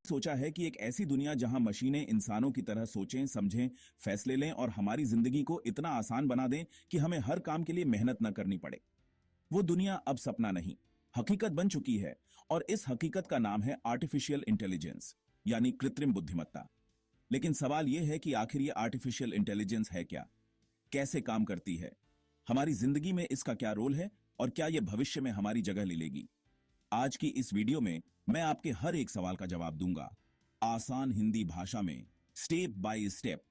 सोचा है कि एक ऐसी दुनिया जहां मशीनें इंसानों की तरह सोचें, समझें, फैसले लें और हमारी जिंदगी को इतना आसान बना दें कि हमें हर काम के लिए मेहनत न करनी पड़े। वो दुनिया अब सपना नहीं, हकीकत बन चुकी है। और इस हकीकत का नाम है आर्टिफिशियल इंटेलिजेंस, यानी कृत्रिम बुद्धिमत्ता। लेकिन सवाल यह है कि आखिर ये आर्टिफिशियल इंटेलिजेंस है क्या, कैसे काम करती है, हमारी जिंदगी में इसका क्या रोल है और क्या यह भविष्य में हमारी जगह ले लेगी। आज की इस वीडियो में मैं आपके हर एक सवाल का जवाब दूंगा, आसान हिंदी भाषा में, स्टेप बाय स्टेप,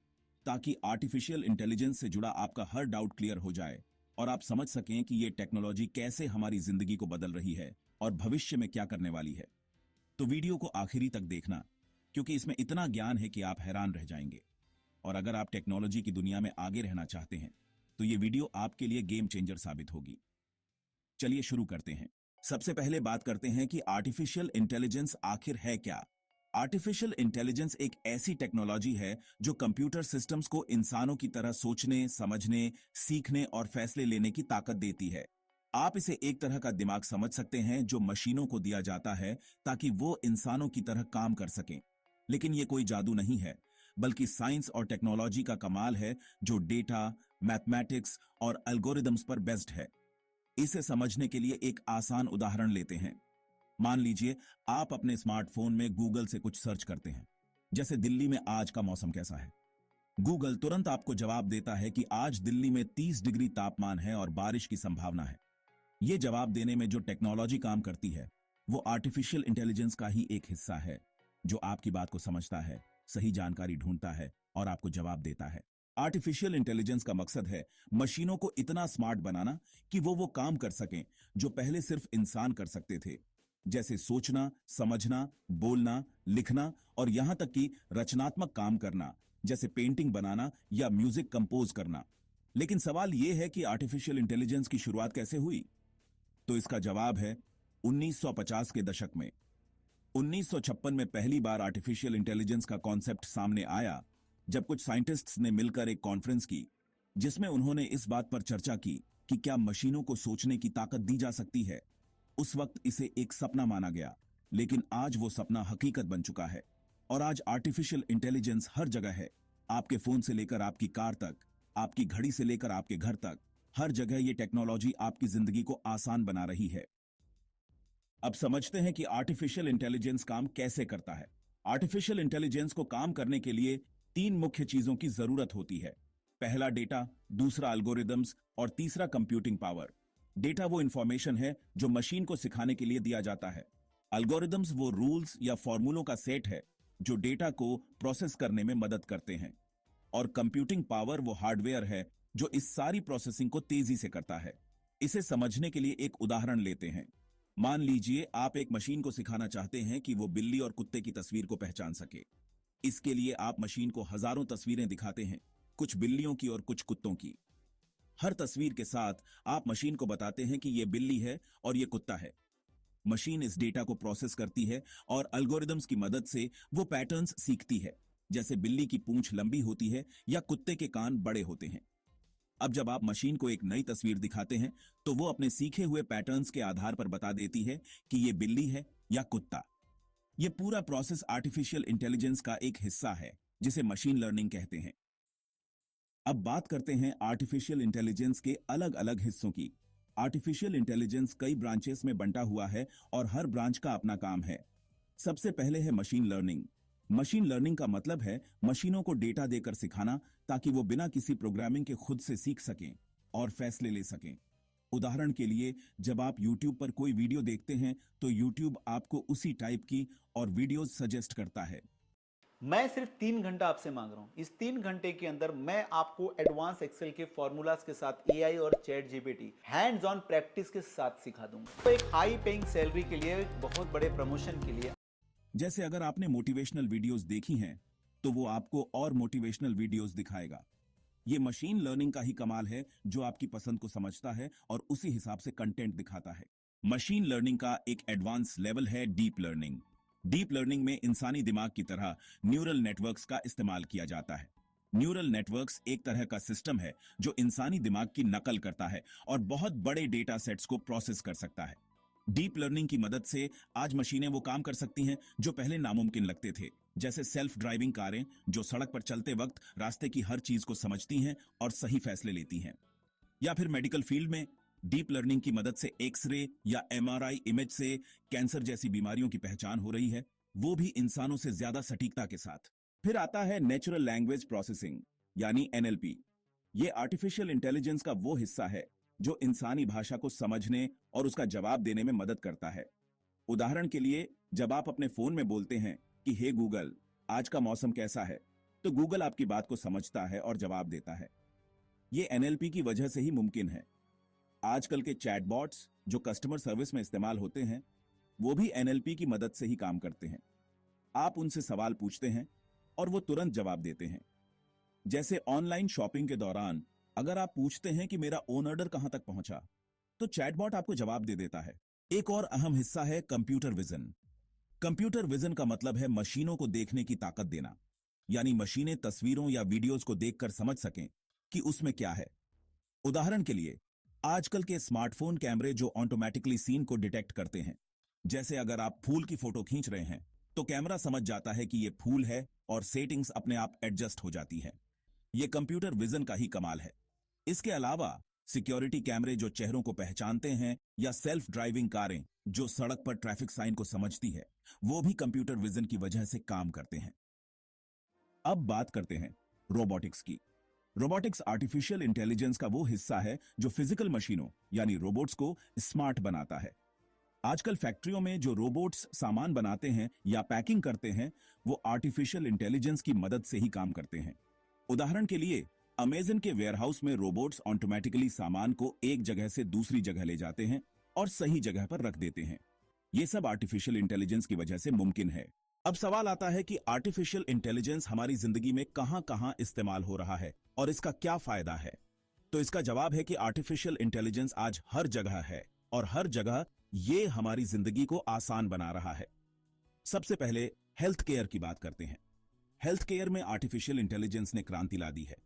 ताकि आर्टिफिशियल इंटेलिजेंस से जुड़ा आपका हर डाउट क्लियर हो जाए और आप समझ सकें कि यह टेक्नोलॉजी कैसे हमारी जिंदगी को बदल रही है और भविष्य में क्या करने वाली है। तो वीडियो को आखिरी तक देखना, क्योंकि इसमें इतना ज्ञान है कि आप हैरान रह जाएंगे। और अगर आप टेक्नोलॉजी की दुनिया में आगे रहना चाहते हैं तो यह वीडियो आपके लिए गेम चेंजर साबित होगी। चलिए शुरू करते हैं। सबसे पहले बात करते हैं कि आर्टिफिशियल इंटेलिजेंस आखिर है क्या। आर्टिफिशियल इंटेलिजेंस एक ऐसी टेक्नोलॉजी है जो कंप्यूटर सिस्टम्स को इंसानों की तरह सोचने, समझने, सीखने और फैसले लेने की ताकत देती है। आप इसे एक तरह का दिमाग समझ सकते हैं जो मशीनों को दिया जाता है ताकि वो इंसानों की तरह काम कर सकें। लेकिन ये कोई जादू नहीं है, बल्कि साइंस और टेक्नोलॉजी का कमाल है जो डेटा, मैथमेटिक्स और एल्गोरिदम्स पर बेस्ड है। इसे समझने के लिए एक आसान उदाहरण लेते हैं। मान लीजिए आप अपने स्मार्टफोन में गूगल से कुछ सर्च करते हैं, जैसे दिल्ली में आज का मौसम कैसा है। गूगल तुरंत आपको जवाब देता है कि आज दिल्ली में 30 डिग्री तापमान है और बारिश की संभावना है। यह जवाब देने में जो टेक्नोलॉजी काम करती है वो आर्टिफिशियल इंटेलिजेंस का ही एक हिस्सा है, जो आपकी बात को समझता है, सही जानकारी ढूंढता है और आपको जवाब देता है। आर्टिफिशियल इंटेलिजेंस का मकसद है मशीनों को इतना स्मार्ट बनाना कि वो काम कर सकें जो पहले सिर्फ इंसान कर सकते थे, जैसे सोचना, समझना, बोलना, लिखना और यहां तक कि रचनात्मक काम करना, जैसे पेंटिंग बनाना या म्यूजिक कंपोज करना। लेकिन सवाल यह है कि आर्टिफिशियल इंटेलिजेंस की शुरुआत कैसे हुई। तो इसका जवाब है 1950 के दशक में। 1956 में पहली बार आर्टिफिशियल इंटेलिजेंस का कॉन्सेप्ट सामने आया, जब कुछ साइंटिस्ट्स ने मिलकर एक कॉन्फ्रेंस की जिसमें उन्होंने इस बात पर चर्चा की कि क्या मशीनों को सोचने की ताकत दी जा सकती है। उस वक्त इसे एक सपना माना गया, लेकिन आज वो सपना हकीकत बन चुका है। और आज आर्टिफिशियल इंटेलिजेंस हर जगह है, आपके फोन से लेकर आपकी कार तक, आपकी घड़ी से लेकर आपके घर तक, हर जगह ये टेक्नोलॉजी आपकी जिंदगी को आसान बना रही है। अब समझते हैं कि आर्टिफिशियल इंटेलिजेंस काम कैसे करता है। आर्टिफिशियल इंटेलिजेंस को काम करने के लिए 3 मुख्य चीजों की जरूरत होती है। पहला डेटा, दूसरा एल्गोरिदम्स और तीसरा कंप्यूटिंग पावर। डेटा वो इंफॉर्मेशन है जो मशीन को सिखाने के लिए दिया जाता है। एल्गोरिदम्स वो रूल्स या फॉर्मूलों का सेट है जो डेटा को प्रोसेस करने में मदद करते हैं। और कंप्यूटिंग पावर वो हार्डवेयर है जो इस सारी प्रोसेसिंग को तेजी से करता है। इसे समझने के लिए एक उदाहरण लेते हैं। मान लीजिए आप एक मशीन को सिखाना चाहते हैं कि वो बिल्ली और कुत्ते की तस्वीर को पहचान सके। इसके लिए आप मशीन को हजारों तस्वीरें दिखाते हैं, कुछ बिल्लियों की और कुछ कुत्तों की। हर तस्वीर के साथ आप मशीन को बताते हैं कि यह बिल्ली है और यह कुत्ता है। मशीन इस डेटा को प्रोसेस करती है और एल्गोरिदम्स की मदद से वो पैटर्न्स सीखती है, जैसे बिल्ली की पूंछ लंबी होती है या कुत्ते के कान बड़े होते हैं। अब जब आप मशीन को एक नई तस्वीर दिखाते हैं तो वो अपने सीखे हुए पैटर्न्स के आधार पर बता देती है कि यह बिल्ली है या कुत्ता। यह पूरा प्रोसेस आर्टिफिशियल इंटेलिजेंस का एक हिस्सा है, जिसे मशीन लर्निंग कहते हैं। अब बात करते हैं आर्टिफिशियल इंटेलिजेंस के अलग अलग हिस्सों की। आर्टिफिशियल इंटेलिजेंस कई ब्रांचेस में बंटा हुआ है और हर ब्रांच का अपना काम है। सबसे पहले है मशीन लर्निंग। मशीन लर्निंग का मतलब है मशीनों को डेटा देकर सिखाना ताकि वो बिना किसी प्रोग्रामिंग के खुद से सीख सकें और फैसले ले सकें। उदाहरण के लिए, जब आप YouTube पर कोई वीडियो देखते हैं तो YouTube आपको उसी टाइप की और वीडियोस सजेस्ट करता है। मैं सिर्फ 3 घंटा आपसे मांग रहा हूं। इस 3 घंटे के अंदर मैं आपको एडवांस एक्सेल के फॉर्मूलाज के साथ एआई और chat GPT hands on practice के साथ सिखा दूंगा। तो एक हाई पेइंग सैलरी के लिए, एक बहुत बड़े प्रमोशन के लिए। जैसे अगर आपने मोटिवेशनल वीडियोस देखी हैं तो वो आपको और मोटिवेशनल वीडियोस दिखाएगा। ये मशीन लर्निंग का ही कमाल है जो आपकी पसंद को समझता है और उसी हिसाब से कंटेंट दिखाता है। मशीन लर्निंग का एक एडवांस लेवल है डीप लर्निंग। डीप लर्निंग में इंसानी दिमाग की तरह न्यूरल नेटवर्क्स का इस्तेमाल किया जाता है। न्यूरल नेटवर्क्स एक तरह का सिस्टम है जो इंसानी दिमाग की नकल करता है और बहुत बड़े डेटा सेट्स को प्रोसेस कर सकता है। डीप लर्निंग की मदद से आज मशीनें वो काम कर सकती हैं जो पहले नामुमकिन लगते थे, जैसे सेल्फ ड्राइविंग कारें जो सड़क पर चलते वक्त रास्ते की हर चीज को समझती हैं और सही फैसले लेती हैं। या फिर मेडिकल फील्ड में डीप लर्निंग की मदद से एक्सरे या एमआरआई इमेज से कैंसर जैसी बीमारियों की पहचान हो रही है, वो भी इंसानों से ज्यादा सटीकता के साथ। फिर आता है नेचुरल लैंग्वेज प्रोसेसिंग यानी एनएलपी। ये आर्टिफिशियल इंटेलिजेंस का वो हिस्सा है जो इंसानी भाषा को समझने और उसका जवाब देने में मदद करता है। उदाहरण के लिए, जब आप अपने फोन में बोलते हैं कि हे गूगल, आज का मौसम कैसा है, तो गूगल आपकी बात को समझता है और जवाब देता है। ये एनएलपी की वजह से ही मुमकिन है। आजकल के चैटबॉट्स जो कस्टमर सर्विस में इस्तेमाल होते हैं, वो भी एनएलपी की मदद से ही काम करते हैं। आप उनसे सवाल पूछते हैं और वो तुरंत जवाब देते हैं। जैसे ऑनलाइन शॉपिंग के दौरान अगर आप पूछते हैं कि मेरा ऑन ऑर्डर कहां तक पहुंचा, तो चैटबॉट आपको जवाब दे देता है। एक और अहम हिस्सा है कंप्यूटर विजन। कंप्यूटर विजन का मतलब है मशीनों को देखने की ताकत देना, यानी मशीनें तस्वीरों या वीडियोस को देखकर समझ सकें कि उसमें क्या है। उदाहरण के लिए, आजकल के स्मार्टफोन कैमरे जो ऑटोमेटिकली सीन को डिटेक्ट करते हैं। जैसे अगर आप फूल की फोटो खींच रहे हैं तो कैमरा समझ जाता है कि यह फूल है और सेटिंग्स अपने आप एडजस्ट हो जाती है। यह कंप्यूटर विजन का ही कमाल है। इसके अलावा सिक्योरिटी कैमरे जो चेहरों को पहचानते हैं या सेल्फ ड्राइविंग कारें जो सड़क पर ट्रैफिक साइन को समझती है, वो भी कंप्यूटर विजन की वजह से काम करते हैं। अब बात करते हैं रोबोटिक्स की। रोबोटिक्स आर्टिफिशियल इंटेलिजेंस का वो हिस्सा है जो फिजिकल मशीनों यानी रोबोट्स को स्मार्ट बनाता है। आजकल फैक्ट्रियों में जो रोबोट्स सामान बनाते हैं या पैकिंग करते हैं, वो आर्टिफिशियल इंटेलिजेंस की मदद से ही काम करते हैं। उदाहरण के लिए, अमेज़न के वेयरहाउस में रोबोट्स ऑटोमेटिकली सामान को एक जगह से दूसरी जगह ले जाते हैं और सही जगह पर रख देते हैं। ये सब आर्टिफिशियल इंटेलिजेंस की वजह से मुमकिन है। अब सवाल आता है कि आर्टिफिशियल इंटेलिजेंस हमारी जिंदगी में कहां-कहां इस्तेमाल हो रहा है और इसका क्या फायदा है। तो इसका जवाब है कि आर्टिफिशियल इंटेलिजेंस आज हर जगह है और हर जगह ये हमारी जिंदगी को आसान बना रहा है। सबसे पहले हेल्थ केयर की बात करते हैं। हेल्थ केयर में आर्टिफिशियल इंटेलिजेंस ने क्रांति ला दी है।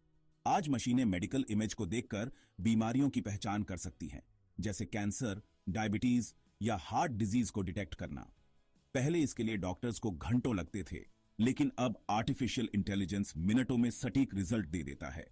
आज मशीनें मेडिकल इमेज को देखकर बीमारियों की पहचान कर सकती हैं, जैसे कैंसर, डायबिटीज या हार्ट डिजीज को डिटेक्ट करना। पहले इसके लिए डॉक्टर्स को घंटों लगते थे, लेकिन अब आर्टिफिशियल इंटेलिजेंस मिनटों में सटीक रिजल्ट दे देता है।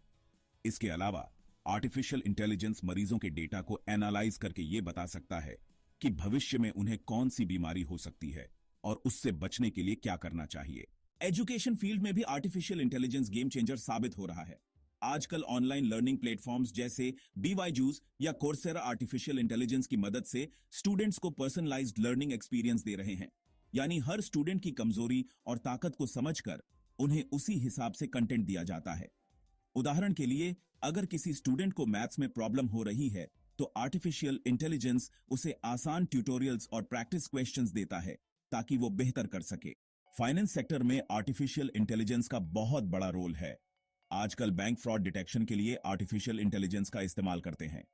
इसके अलावा आर्टिफिशियल इंटेलिजेंस मरीजों के डेटा को एनालाइज करके ये बता सकता है कि भविष्य में उन्हें कौन सी बीमारी हो सकती है और उससे बचने के लिए क्या करना चाहिए। एजुकेशन फील्ड में भी आर्टिफिशियल इंटेलिजेंस गेम चेंजर साबित हो रहा है। आजकल ऑनलाइन लर्निंग प्लेटफॉर्म्स जैसे BYJUS या कोर्सेरा आर्टिफिशियल इंटेलिजेंस की मदद से स्टूडेंट्स को पर्सनलाइज्ड लर्निंग एक्सपीरियंस दे रहे हैं, यानी हर स्टूडेंट की कमजोरी और ताकत को समझकर उन्हें उसी हिसाब से कंटेंट दिया जाता है। उदाहरण के लिए, अगर किसी स्टूडेंट को मैथ्स में प्रॉब्लम हो रही है तो आर्टिफिशियल इंटेलिजेंस उसे आसान ट्यूटोरियल्स और प्रैक्टिस क्वेश्चंस देता है ताकि वो बेहतर कर सके। फाइनेंस सेक्टर में आर्टिफिशियल इंटेलिजेंस का बहुत बड़ा रोल है। आजकल बैंक फ्रॉड डिटेक्शन के लिए आर्टिफिशियल इंटेलिजेंस का इस्तेमाल करते हैं।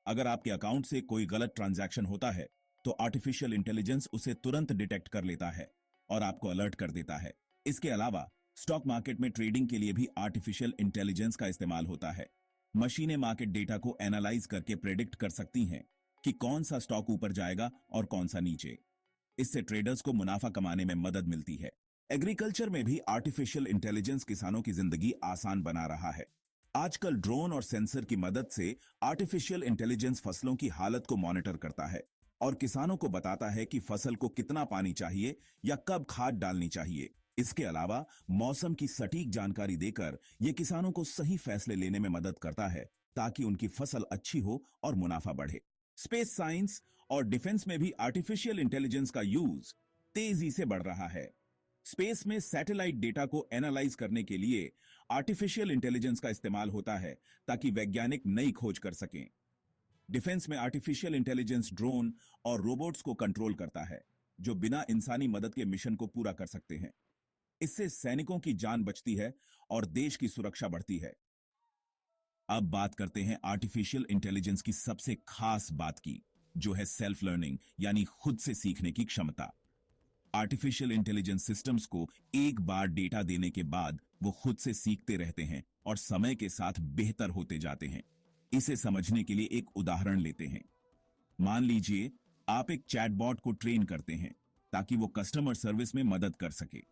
अगर आपके अकाउंट से कोई गलत ट्रांजैक्शन होता है तो आर्टिफिशियल इंटेलिजेंस उसे तुरंत डिटेक्ट कर लेता है और आपको अलर्ट कर देता है। इसके अलावा स्टॉक मार्केट में ट्रेडिंग के लिए भी आर्टिफिशियल इंटेलिजेंस का इस्तेमाल होता है। मशीनें मार्केट डेटा को एनालाइज करके प्रेडिक्ट कर सकती हैं कि कौन सा स्टॉक ऊपर जाएगा और कौन सा नीचे। इससे ट्रेडर्स को मुनाफा कमाने में मदद मिलती है। एग्रीकल्चर में भी आर्टिफिशियल इंटेलिजेंस किसानों की जिंदगी आसान बना रहा है। आजकल ड्रोन और सेंसर की मदद से आर्टिफिशियल इंटेलिजेंस फसलों की हालत को मॉनिटर करता है और किसानों को बताता है कि फसल को कितना पानी चाहिए या कब खाद डालनी चाहिए। इसके अलावा मौसम की सटीक जानकारी देकर यह किसानों को सही फैसले लेने में मदद करता है ताकि उनकी फसल अच्छी हो और मुनाफा बढ़े। स्पेस साइंस और डिफेंस में भी आर्टिफिशियल इंटेलिजेंस का यूज तेजी से बढ़ रहा है। स्पेस में सैटेलाइट डेटा को एनालाइज करने के लिए आर्टिफिशियल इंटेलिजेंस का इस्तेमाल होता है ताकि वैज्ञानिक नई खोज कर सकें। डिफेंस में आर्टिफिशियल इंटेलिजेंस ड्रोन और रोबोट्स को कंट्रोल करता है जो बिना इंसानी मदद के मिशन को पूरा कर सकते हैं। इससे सैनिकों की जान बचती है और देश की सुरक्षा बढ़ती है। अब बात करते हैं आर्टिफिशियल इंटेलिजेंस की सबसे खास बात की, जो है सेल्फ लर्निंग यानी खुद से सीखने की क्षमता। आर्टिफिशियल इंटेलिजेंस सिस्टम्स को एक बार डेटा देने के बाद वो खुद से सीखते रहते हैं और समय के साथ बेहतर होते जाते हैं। इसे समझने के लिए एक उदाहरण लेते हैं। मान लीजिए आप एक चैटबॉट को ट्रेन करते हैं ताकि वो कस्टमर सर्विस में मदद कर सके।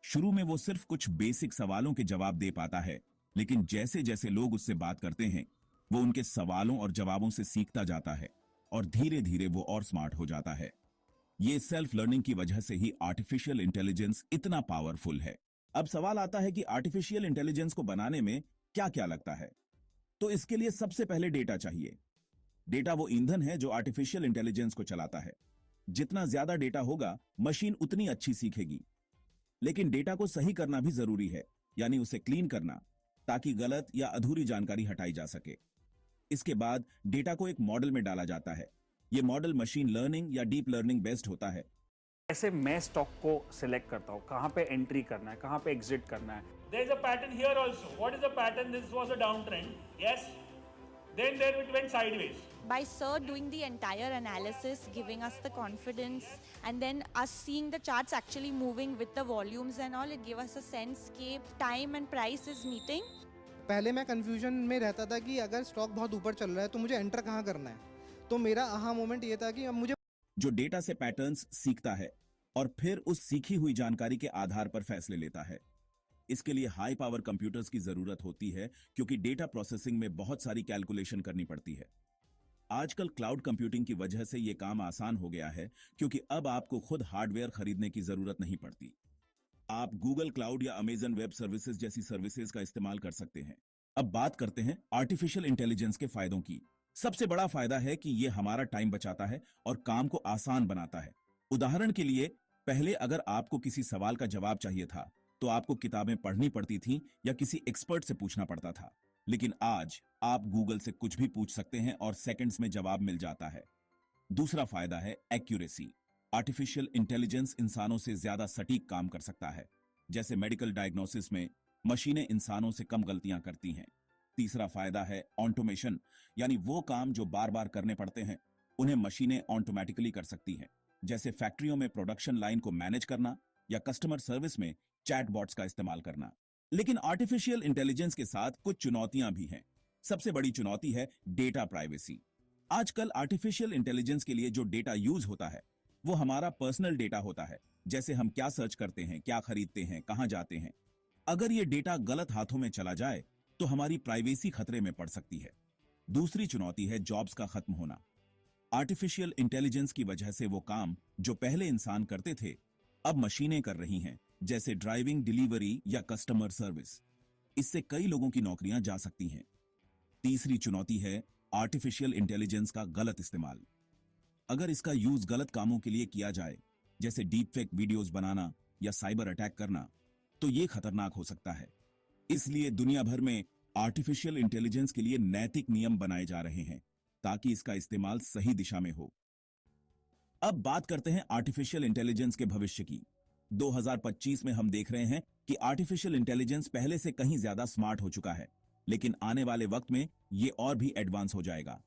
शुरू में वो सिर्फ कुछ बेसिक सवालों के जवाब दे पाता है, लेकिन जैसे जैसे लोग उससे बात करते हैं वो उनके सवालों और जवाबों से सीखता जाता है और धीरे धीरे वो और स्मार्ट हो जाता है। ये सेल्फ लर्निंग की वजह से ही आर्टिफिशियल इंटेलिजेंस इतना पावरफुल है। अब सवाल आता है कि आर्टिफिशियल इंटेलिजेंस को बनाने में क्या क्या लगता है। तो इसके लिए सबसे पहले डेटा चाहिए। डेटा वो ईंधन है जो आर्टिफिशियल इंटेलिजेंस को चलाता है। जितना ज्यादा डेटा होगा मशीन उतनी अच्छी सीखेगी। लेकिन डेटा को सही करना भी जरूरी है, यानी उसे क्लीन करना, ताकि गलत या अधूरी जानकारी हटाई जा सके। इसके बाद डेटा को एक मॉडल में डाला जाता है। यह मॉडल मशीन लर्निंग या डीप लर्निंग बेस्ड होता है। कैसे मैं स्टॉक को सिलेक्ट करता हूँ, कहाँ पे एंट्री करना है, कहाँ पे एग्जिट करना है। There is a pattern here also. What is the pattern? This was a downtrend. Yes. Then there it went sideways. By Sir doing the entire analysis, giving us the confidence, and then us seeing the charts actually moving with the volumes and all, it gave us a sense that time and price is meeting. पहले मैं confusion में रहता था कि अगर stock बहुत ऊपर चल रहा है तो मुझे एंटर कहाँ करना है। तो मेरा आहा मोमेंट ये था कि अब मुझे जो डेटा से पैटर्न्स सीखता है और फिर उस सीखी हुई जानकारी के आधार पर फैसले लेता है। इसके लिए हाई पावर कंप्यूटर्स की जरूरत होती है, क्योंकि डेटा प्रोसेसिंग में बहुत सारी कैलकुलेशन करनी पड़ती है। आजकल क्लाउड कंप्यूटिंग की वजह से यह काम आसान हो गया है, क्योंकि अब आपको खुद हार्डवेयर खरीदने की जरूरत नहीं पड़ती। आप गूगल क्लाउड या अमेजन वेब सर्विसेज जैसी सर्विसेज का इस्तेमाल कर सकते हैं। अब बात करते हैं आर्टिफिशियल इंटेलिजेंस के फायदों की। सबसे बड़ा फायदा है कि यह हमारा टाइम बचाता है और काम को आसान बनाता है। उदाहरण के लिए, पहले अगर आपको किसी सवाल का जवाब चाहिए था तो आपको किताबें पढ़नी पड़ती थीं या किसी एक्सपर्ट से पूछना पड़ता था। लेकिन आज आप गूगल से कुछ भी पूछ सकते हैं और सेकंड्स में जवाब मिल जाता है। दूसरा फायदा है एक्यूरेसी। आर्टिफिशियल इंटेलिजेंस इंसानों से ज्यादा सटीक काम कर सकता है। जैसे मेडिकल डायग्नोसिस में मशीनें इंसानों से कम गलतियां करती हैं। तीसरा फायदा है ऑटोमेशन, यानी वो काम जो बार बार करने पड़ते हैं उन्हें मशीनें ऑटोमेटिकली कर सकती हैं। जैसे फैक्ट्रियों में प्रोडक्शन लाइन को मैनेज करना या कस्टमर सर्विस में चैटबॉट्स का इस्तेमाल करना। लेकिन आर्टिफिशियल इंटेलिजेंस के साथ कुछ चुनौतियां भी हैं। सबसे बड़ी चुनौती है डेटा प्राइवेसी। आजकल आर्टिफिशियल इंटेलिजेंस के लिए जो डेटा यूज होता है वो हमारा पर्सनल डेटा होता है। जैसे हम क्या सर्च करते हैं, क्या खरीदते हैं, कहां जाते हैं। अगर ये डेटा गलत हाथों में चला जाए तो हमारी प्राइवेसी खतरे में पड़ सकती है। दूसरी चुनौती है जॉब्स का खत्म होना। आर्टिफिशियल इंटेलिजेंस की वजह से वो काम जो पहले इंसान करते थे अब मशीनें कर रही हैं, जैसे ड्राइविंग, डिलीवरी या कस्टमर सर्विस। इससे कई लोगों की नौकरियां जा सकती हैं। तीसरी चुनौती है आर्टिफिशियल इंटेलिजेंस का गलत इस्तेमाल। अगर इसका यूज गलत कामों के लिए किया जाए, जैसे डीप फेक वीडियोस बनाना या साइबर अटैक करना, तो ये खतरनाक हो सकता है। इसलिए दुनिया भर में आर्टिफिशियल इंटेलिजेंस के लिए नैतिक नियम बनाए जा रहे हैं ताकि इसका इस्तेमाल सही दिशा में हो। अब बात करते हैं आर्टिफिशियल इंटेलिजेंस के भविष्य की। 2025 में हम देख रहे हैं कि आर्टिफिशियल इंटेलिजेंस पहले से कहीं ज्यादा स्मार्ट हो चुका है, लेकिन आने वाले वक्त में ये और भी एडवांस हो जाएगा।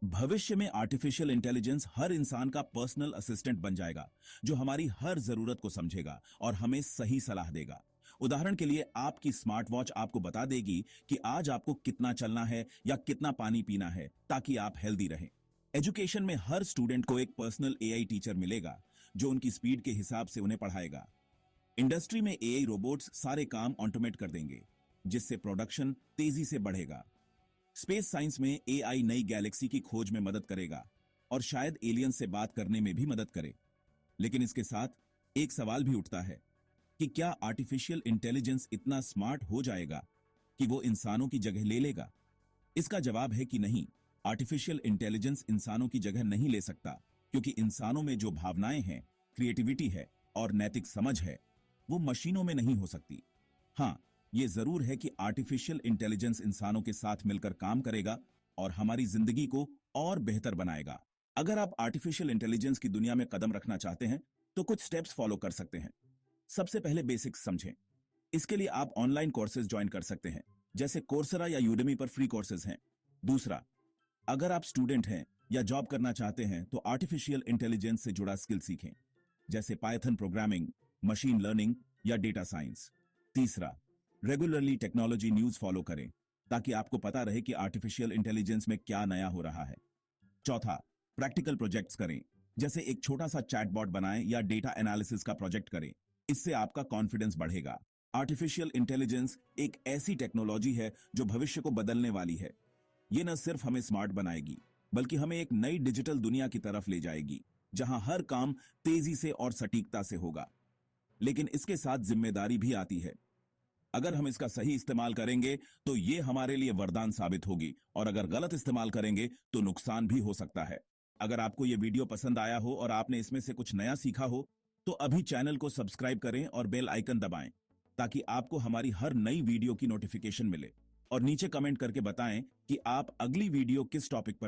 भविष्य में आर्टिफिशियल इंटेलिजेंस हर इंसान का पर्सनल असिस्टेंट बन जाएगा, जो हमारी हर जरूरत को समझेगा और हमें सही सलाह देगा। उदाहरण के लिए, आपकी स्मार्ट वॉच आपको बता देगी कि आज आपको कितना चलना है या कितना पानी पीना है, ताकि आप हेल्दी रहें। एजुकेशन में हर स्टूडेंट को एक पर्सनल एआई टीचर मिलेगा जो उनकी स्पीड के हिसाब से उन्हें पढ़ाएगा। इंडस्ट्री में एआई रोबोट्स सारे काम ऑटोमेट कर देंगे, जिससे प्रोडक्शन तेजी से बढ़ेगा। स्पेस साइंस में एआई नई गैलेक्सी की खोज में मदद करेगा और शायद एलियन से बात करने में भी मदद करे। लेकिन इसके साथ एक सवाल भी उठता है कि क्या आर्टिफिशियल इंटेलिजेंस इतना स्मार्ट हो जाएगा कि वो इंसानों की जगह ले लेगा? इसका जवाब है कि नहीं। आर्टिफिशियल इंटेलिजेंस इंसानों की जगह नहीं ले सकता, क्योंकि इंसानों में जो भावनाएं हैं, क्रिएटिविटी है और नैतिक समझ है, वो मशीनों में नहीं हो सकती। हाँ, ये जरूर है कि आर्टिफिशियल इंटेलिजेंस इंसानों के साथ मिलकर काम करेगा और हमारी जिंदगी को और बेहतर बनाएगा। अगर आप आर्टिफिशियल इंटेलिजेंस की दुनिया में कदम रखना चाहते हैं तो कुछ स्टेप्स फॉलो कर सकते हैं। सबसे पहले बेसिक्स समझें। इसके लिए आप ऑनलाइन कोर्सेज ज्वाइन कर सकते हैं, जैसे कोर्सेरा या यूडेमी पर फ्री कोर्सेज हैं। दूसरा, अगर आप स्टूडेंट हैं या जॉब करना चाहते हैं तो आर्टिफिशियल इंटेलिजेंस से जुड़ा स्किल सीखें, जैसे पाइथन प्रोग्रामिंग, मशीन लर्निंग या डेटा साइंस। तीसरा, रेगुलरली टेक्नोलॉजी न्यूज फॉलो करें ताकि आपको पता रहे कि आर्टिफिशियल इंटेलिजेंस में क्या नया हो रहा है। चौथा, प्रैक्टिकल प्रोजेक्ट्स करें, जैसे एक छोटा सा चैटबॉट बनाएं या डेटा एनालिसिस का प्रोजेक्ट करें। इससे आपका कॉन्फिडेंस बढ़ेगा। आर्टिफिशियल इंटेलिजेंस एक ऐसी टेक्नोलॉजी है जो भविष्य को बदलने वाली है। ये न सिर्फ हमें स्मार्ट बनाएगी, बल्कि हमें एक नई डिजिटल दुनिया की तरफ ले जाएगी, जहां हर काम तेजी से और सटीकता से होगा। लेकिन इसके साथ जिम्मेदारी भी आती है। अगर हम इसका सही इस्तेमाल करेंगे तो ये हमारे लिए वरदान साबित होगी, और अगर गलत इस्तेमाल करेंगे तो नुकसान भी हो सकता है। अगर आपको ये वीडियो पसंद आया हो और आपने इसमें से कुछ नया सीखा हो, तो अभी चैनल को सब्सक्राइब करें और बेल आइकन दबाएं, ताकि आपको हमारी हर नई वीडियो की नोटिफिकेशन मिले। और नीचे कमेंट करके बताएं कि आप अगली वीडियो किस टॉपिक पर